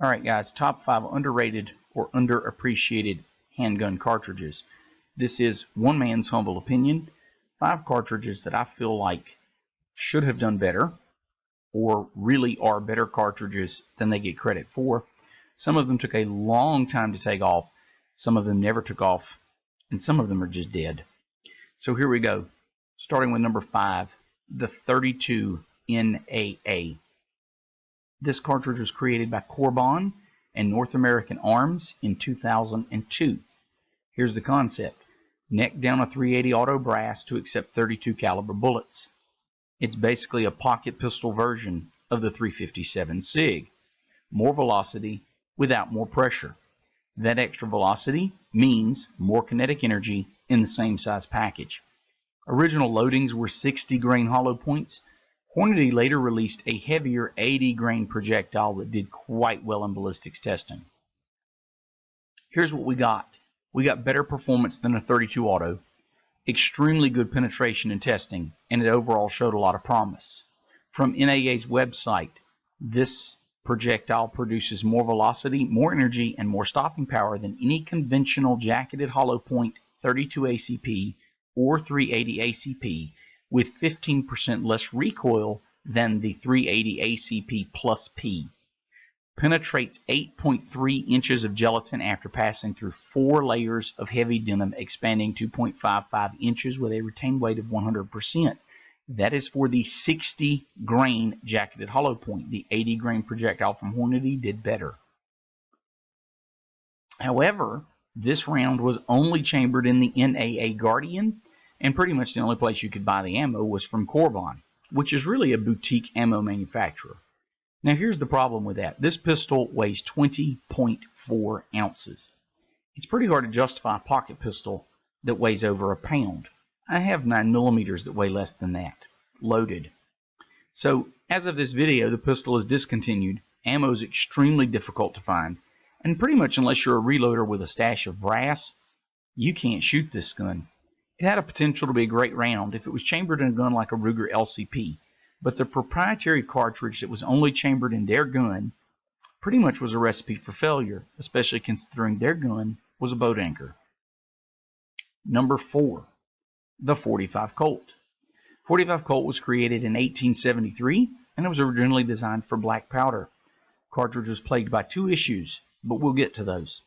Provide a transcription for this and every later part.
Alright guys, top 5 underrated or underappreciated handgun cartridges. This is one man's humble opinion. 5 cartridges that I feel like should have done better or really are better cartridges than they get credit for. Some of them took a long time to take off, some of them never took off, and some of them are just dead. So here we go. Starting with number 5, the 32 NAA. This cartridge was created by Corbon and North American Arms in 2002. Here's the concept. Neck down a .380 auto brass to accept .32 caliber bullets. It's basically a pocket pistol version of the .357 SIG. More velocity without more pressure. That extra velocity means more kinetic energy in the same size package. Original loadings were 60 grain hollow points. Hornady later released a heavier 80 grain projectile that did quite well in ballistics testing. Here's what we got. We got better performance than a .32 auto, extremely good penetration in testing, and it overall showed a lot of promise. From NAA's website, this projectile produces more velocity, more energy, and more stopping power than any conventional jacketed hollow point .32 ACP or .380 ACP, with 15% less recoil than the .380 ACP plus P. Penetrates 8.3 inches of gelatin after passing through 4 layers of heavy denim, expanding 2.55 inches with a retained weight of 100%. That is for the 60 grain jacketed hollow point. The 80 grain projectile from Hornady did better. However, this round was only chambered in the NAA Guardian, and pretty much the only place you could buy the ammo was from Corbon, which is really a boutique ammo manufacturer. Now here's the problem with that. This pistol weighs 20.4 ounces. It's pretty hard to justify a pocket pistol that weighs over a pound. I have 9mm that weigh less than that, loaded. So as of this video, the pistol is discontinued. Ammo is extremely difficult to find, and pretty much unless you're a reloader with a stash of brass, you can't shoot this gun. It had a potential to be a great round if it was chambered in a gun like a Ruger LCP, but the proprietary cartridge that was only chambered in their gun pretty much was a recipe for failure, especially considering their gun was a boat anchor. Number 4, the .45 Colt. .45 Colt was created in 1873, and it was originally designed for black powder. Cartridge was plagued by 2 issues, but we'll get to those.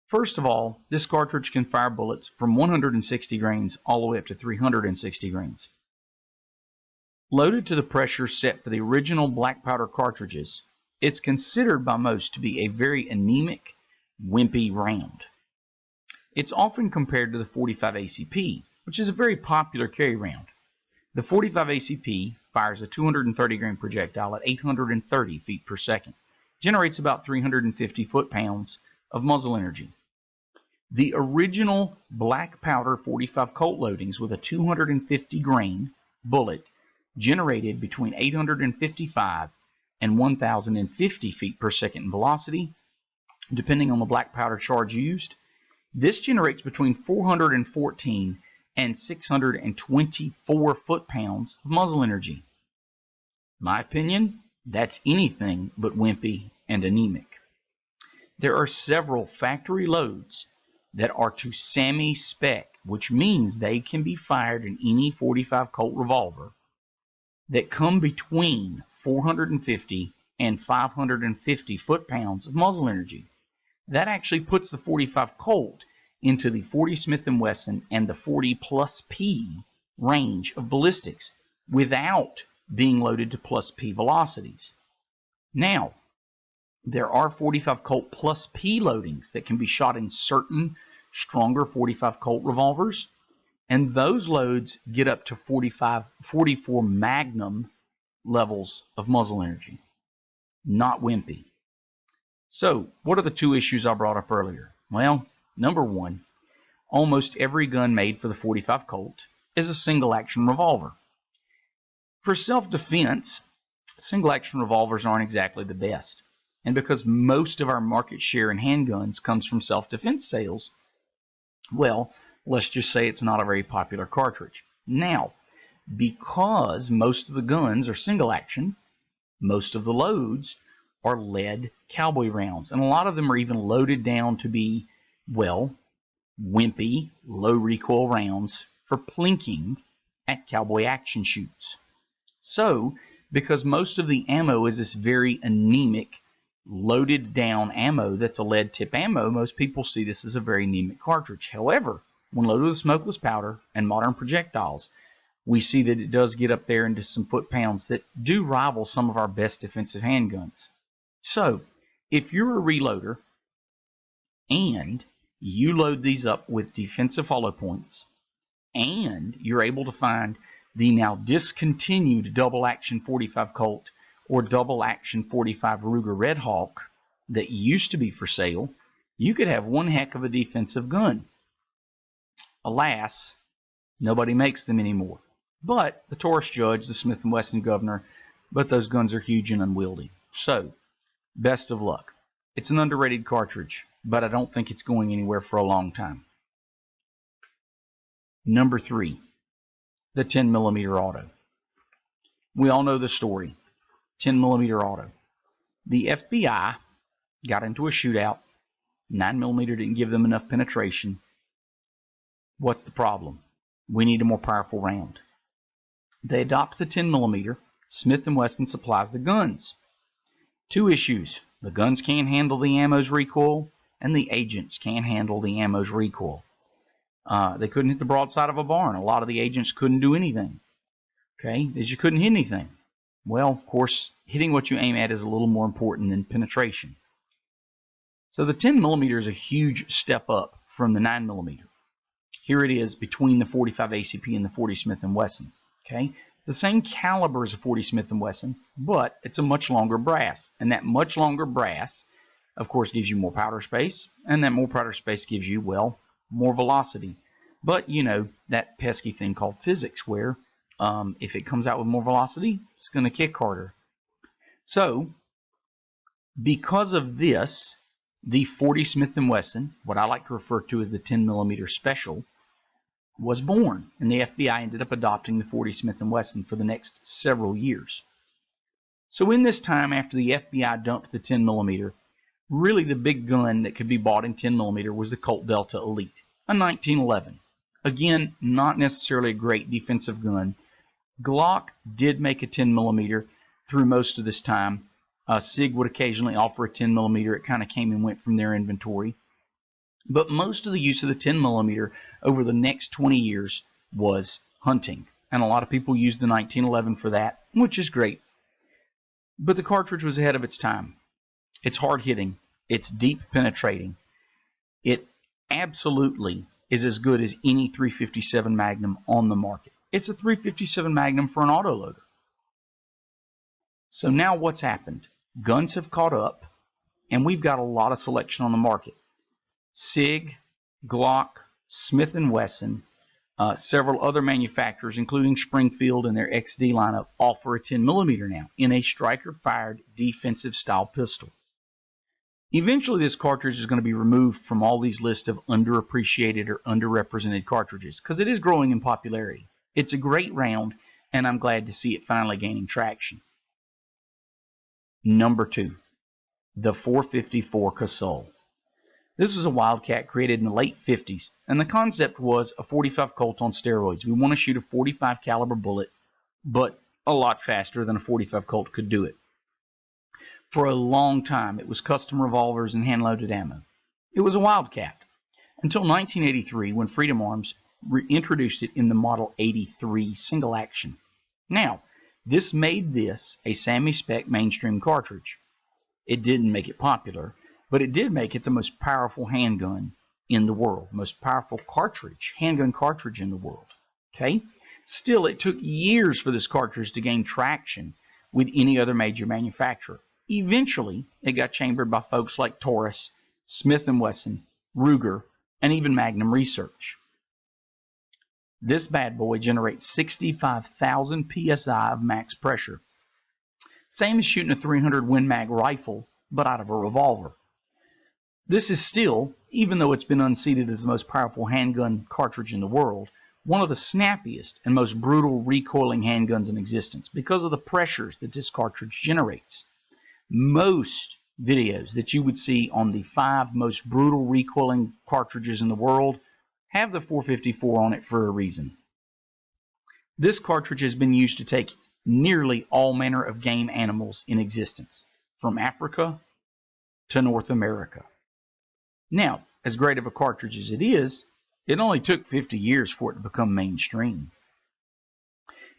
First of all, this cartridge can fire bullets from 160 grains all the way up to 360 grains. Loaded to the pressure set for the original black powder cartridges, it's considered by most to be a very anemic, wimpy round. It's often compared to the .45 ACP, which is a very popular carry round. The .45 ACP fires a 230 grain projectile at 830 feet per second, generates about 350 foot-pounds of muzzle energy. The original black powder .45 Colt loadings with a 250 grain bullet generated between 855 and 1050 feet per second in velocity, depending on the black powder charge used. This generates between 414 and 624 foot-pounds of muzzle energy. My opinion, that's anything but wimpy and anemic. There are several factory loads that are to SAMI spec, which means they can be fired in any .45 Colt revolver, that come between 450 and 550 foot-pounds of muzzle energy. That actually puts the .45 Colt into the 40 Smith & Wesson and the 40 plus P range of ballistics without being loaded to plus P velocities. Now, there are .45 Colt plus P loadings that can be shot in certain stronger .45 Colt revolvers, and those loads get up to 44 Magnum levels of muzzle energy. Not wimpy. So, what are the 2 issues I brought up earlier? Well, number 1, almost every gun made for the .45 Colt is a single-action revolver. For self-defense, single-action revolvers aren't exactly the best. And because most of our market share in handguns comes from self-defense sales, well, let's just say it's not a very popular cartridge. Now, because most of the guns are single action, most of the loads are lead cowboy rounds. And a lot of them are even loaded down to be, well, wimpy, low recoil rounds for plinking at cowboy action shoots. So, because most of the ammo is this very anemic, loaded down ammo that's a lead tip ammo, most people see this as a very anemic cartridge. However, when loaded with smokeless powder and modern projectiles, we see that it does get up there into some foot-pounds that do rival some of our best defensive handguns. So, if you're a reloader and you load these up with defensive hollow points, and you're able to find the now discontinued double action 45 Colt or double action 45 Ruger Red Hawk that used to be for sale, you could have one heck of a defensive gun. Alas, nobody makes them anymore. But the Taurus Judge, the Smith & Wesson Governor, but those guns are huge and unwieldy. So, best of luck. It's an underrated cartridge, but I don't think it's going anywhere for a long time. Number 3, the 10mm auto. We all know the story. 10mm auto. The FBI got into a shootout. 9mm didn't give them enough penetration. What's the problem? We need a more powerful round. They adopt the 10mm. Smith & Wesson supplies the guns. Two issues. The guns can't handle the ammo's recoil, and the agents can't handle the ammo's recoil. They couldn't hit the broadside of a barn. A lot of the agents couldn't do anything. Okay, as you couldn't hit anything. Well, of course, hitting what you aim at is a little more important than penetration. So the 10mm is a huge step up from the 9mm. Here it is between the 45 ACP and the 40 Smith & Wesson. Okay, it's the same caliber as a 40 Smith & Wesson, but it's a much longer brass. And that much longer brass, of course, gives you more powder space. And that more powder space gives you, well, more velocity. But, you know, that pesky thing called physics where if it comes out with more velocity, it's going to kick harder. So, because of this, the 40 Smith & Wesson, what I like to refer to as the 10mm special, was born. And the FBI ended up adopting the 40 Smith & Wesson for the next several years. So in this time after the FBI dumped the 10mm, really the big gun that could be bought in 10mm was the Colt Delta Elite, a 1911. Again, not necessarily a great defensive gun. Glock did make a 10mm through most of this time. SIG would occasionally offer a 10mm. It kind of came and went from their inventory. But most of the use of the 10mm over the next 20 years was hunting. And a lot of people used the 1911 for that, which is great. But the cartridge was ahead of its time. It's hard hitting. It's deep penetrating. It absolutely is as good as any 357 Magnum on the market. It's a 357 Magnum for an autoloader. So now what's happened? Guns have caught up, and we've got a lot of selection on the market. SIG, Glock, Smith & Wesson, several other manufacturers, including Springfield and their XD lineup, offer a 10mm now in a striker-fired defensive-style pistol. Eventually, this cartridge is going to be removed from all these lists of underappreciated or underrepresented cartridges because it is growing in popularity. It's a great round, and I'm glad to see it finally gaining traction. Number 2, the 454 casull. This was a Wildcat created in the late 50s, and the concept was a 45 Colt on steroids. We want to shoot a 45 caliber bullet, but a lot faster than a 45 Colt could do it. For a long time, it was custom revolvers and hand-loaded ammo. It was a Wildcat, until 1983 when Freedom Arms introduced it in the Model 83 single action. Now, this made this a semi-spec mainstream cartridge. It didn't make it popular, but it did make it the most powerful handgun in the world, most powerful cartridge, handgun cartridge in the world. Okay? Still, it took years for this cartridge to gain traction with any other major manufacturer. Eventually, it got chambered by folks like Taurus, Smith & Wesson, Ruger, and even Magnum Research. This bad boy generates 65,000 psi of max pressure. Same as shooting a 300 Win Mag rifle, but out of a revolver. This is still, even though it's been unseated as the most powerful handgun cartridge in the world, one of the snappiest and most brutal recoiling handguns in existence because of the pressures that this cartridge generates. Most videos that you would see on the 5 most brutal recoiling cartridges in the world have the 454 on it for a reason. This cartridge has been used to take nearly all manner of game animals in existence, from Africa to North America. Now, as great of a cartridge as it is, it only took 50 years for it to become mainstream.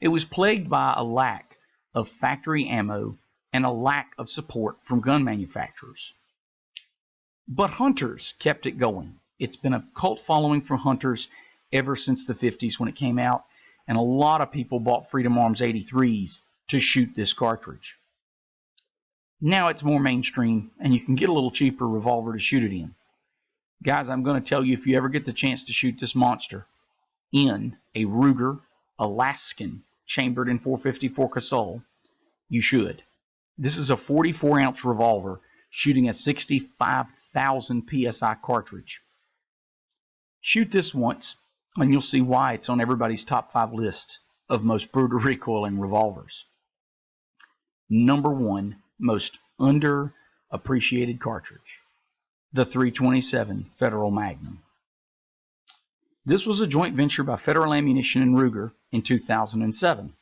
It was plagued by a lack of factory ammo and a lack of support from gun manufacturers. But hunters kept it going. It's been a cult following from hunters ever since the 50s when it came out, and a lot of people bought Freedom Arms 83s to shoot this cartridge. Now it's more mainstream, and you can get a little cheaper revolver to shoot it in. Guys, I'm going to tell you, if you ever get the chance to shoot this monster in a Ruger Alaskan chambered in 454 casull, you should. This is a 44-ounce revolver shooting a 65,000 psi cartridge. Shoot this once, and you'll see why it's on everybody's top 5 list of most brutal recoiling revolvers. Number 1 most underappreciated cartridge, the .327 Federal Magnum. This was a joint venture by Federal Ammunition and Ruger in 2007.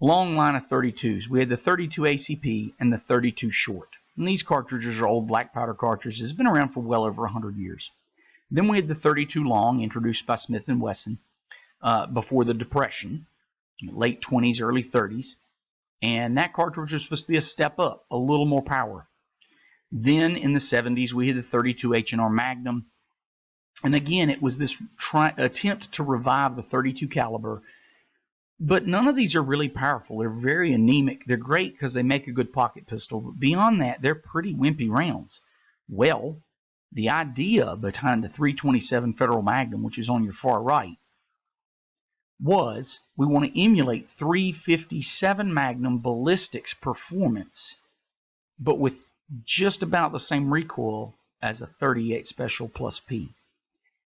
Long line of 32s. We had the 32 ACP and the 32 short. And these cartridges are old black powder cartridges. It's been around for well over 100 years. Then we had the 32 long, introduced by Smith & Wesson before the Depression, late 20s, early 30s. And that cartridge was supposed to be a step up, a little more power. Then in the 70s, we had the 32 H&R Magnum. And again, it was this attempt to revive the 32 caliber. But none of these are really powerful. They're very anemic. They're great because they make a good pocket pistol. But beyond that, they're pretty wimpy rounds. Well, the idea behind the .327 Federal Magnum, which is on your far right, was we want to emulate .357 Magnum ballistics performance, but with just about the same recoil as a .38 Special Plus P.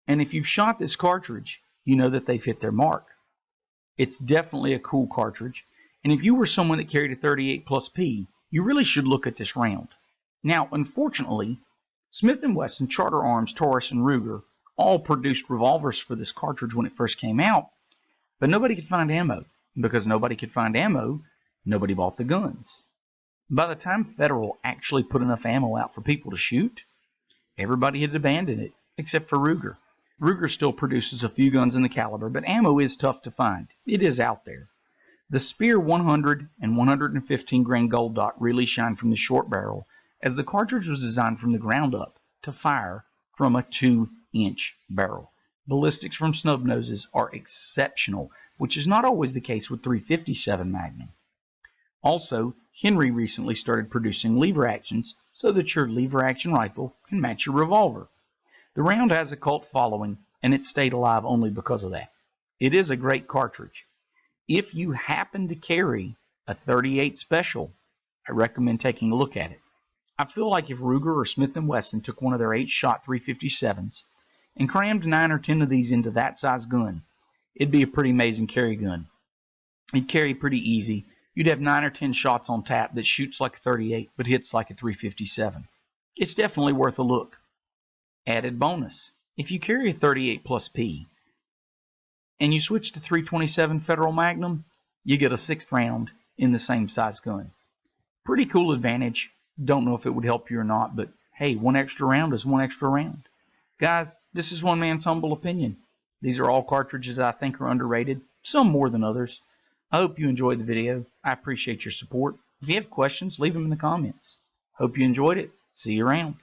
And if you've shot this cartridge, you know that they've hit their mark. It's definitely a cool cartridge, and if you were someone that carried a .38 Plus P, you really should look at this round. Now, unfortunately, Smith & Wesson, Charter Arms, Taurus, and Ruger all produced revolvers for this cartridge when it first came out, but nobody could find ammo. Because nobody could find ammo, nobody bought the guns. By the time Federal actually put enough ammo out for people to shoot, everybody had abandoned it, except for Ruger. Ruger still produces a few guns in the caliber, but ammo is tough to find. It is out there. The Spear 100 and 115 grain gold dot really shine from the short barrel, as the cartridge was designed from the ground up to fire from a 2-inch barrel. Ballistics from snub noses are exceptional, which is not always the case with .357 Magnum. Also, Henry recently started producing lever actions so that your lever action rifle can match your revolver. The round has a cult following, and it stayed alive only because of that. It is a great cartridge. If you happen to carry a .38 Special, I recommend taking a look at it. I feel like if Ruger or Smith & Wesson took one of their 8-shot .357s and crammed 9 or 10 of these into that size gun, it'd be a pretty amazing carry gun. It'd carry pretty easy. You'd have 9 or 10 shots on tap that shoots like a .38 but hits like a .357. It's definitely worth a look. Added bonus, if you carry a .38 Plus P and you switch to .327 Federal Magnum, you get a 6th round in the same size gun. Pretty cool advantage. Don't know if it would help you or not, but hey, 1 extra round is 1 extra round. Guys, this is one man's humble opinion. These are all cartridges that I think are underrated, some more than others. I hope you enjoyed the video. I appreciate your support. If you have questions, leave them in the comments. Hope you enjoyed it. See you around.